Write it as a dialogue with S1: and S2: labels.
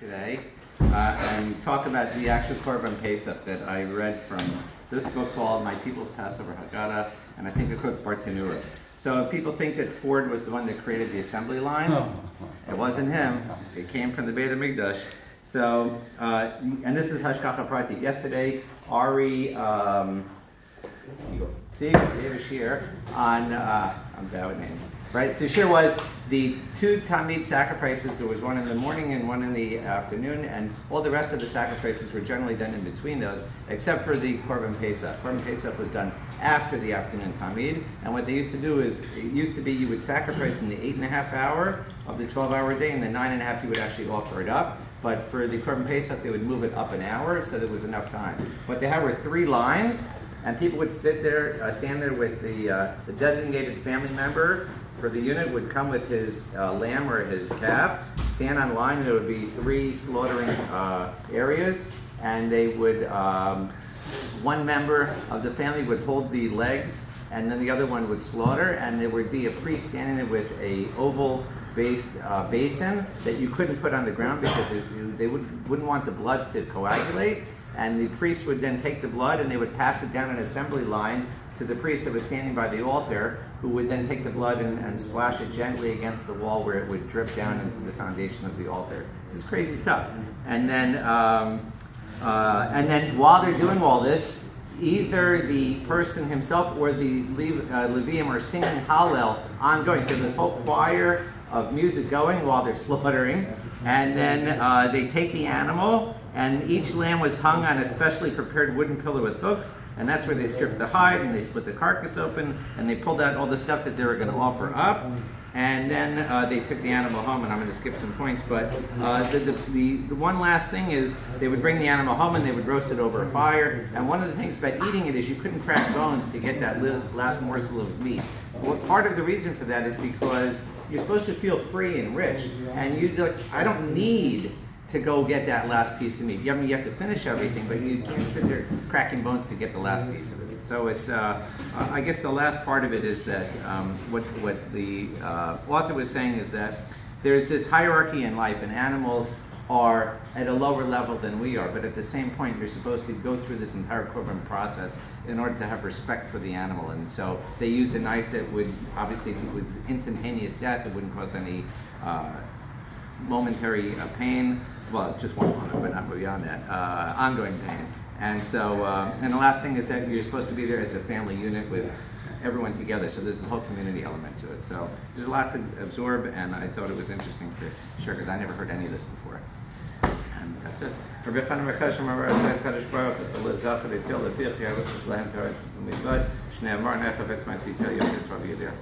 S1: today and talk about the actual Korban Pesach that I read from this book called My People's Passover Haggadah, and I think it quotes Bartanura. So people think that Ford was the one that created the assembly line. It wasn't him. It came from the Beit HaMikdash. So, and this is Hashgacha Prati. Yesterday, Ari Sieg gave a shir on, I'm bad with names, right? So shir was the two Tamid sacrifices. There was one in the morning and one in the afternoon, and all the rest of the sacrifices were generally done in between those, except for the Korban Pesach. Korban Pesach was done after the afternoon Tamid, and what they used to do is, it used to be you would sacrifice in the 8.5 hour of the 12-hour day, and the 9.5 you would actually offer it up. But for the Korban Pesach, they would move it up an hour, so there was enough time. What they had were 3 lines, and people would sit there, stand there with the designated family member for the unit would come with his lamb or his calf, stand on line, and there would be 3 slaughtering areas, and they would, one member of the family would hold the legs, and then the other one would slaughter, and there would be a priest standing there with a oval-based basin that you couldn't put on the ground because they wouldn't want the blood to coagulate. And the priest would then take the blood and they would pass it down an assembly line to the priest that was standing by the altar, who would then take the blood and splash it gently against the wall where it would drip down into the foundation of the altar. This is crazy stuff. And then while they're doing all this, either the person himself or the Levium are singing Hallel ongoing. So this whole choir of music going while they're slaughtering. And then they take the animal, and each lamb was hung on a specially prepared wooden pillar with hooks, and that's where they stripped the hide and they split the carcass open and they pulled out all the stuff that they were going to offer up. And then they took the animal home, and I'm going to skip some points, but the one last thing is they would bring the animal home and they would roast it over a fire. And one of the things about eating it is you couldn't crack bones to get that last morsel of meat. Well, part of the reason for that is because you're supposed to feel free and rich, and I don't need to go get that last piece of meat. You have to finish everything, but you can't sit there cracking bones to get the last piece of it. So it's, I guess the last part of it is that what the author was saying is that there's this hierarchy in life, and animals are at a lower level than we are, but at the same point you're supposed to go through this entire Korban process in order to have respect for the animal. And so they used a knife that would, obviously, it was instantaneous death, it wouldn't cause any momentary pain, well, just one moment, but not beyond that, ongoing pain. And so, and the last thing is that you're supposed to be there as a family unit with everyone together, so there's a whole community element to it. So there's a lot to absorb, and I thought it was interesting to share, because I never heard any of this before. And that's it. Rabbi Chanan Mekashem Amar Kadosh Baruch Hu L'Zachar V'Yitziel L'Fiach Yavet L'Hem Torah U'Mitzvot Shnei Amar Nechafetz Ma'atzit Yom Yitzvah V'Yideh.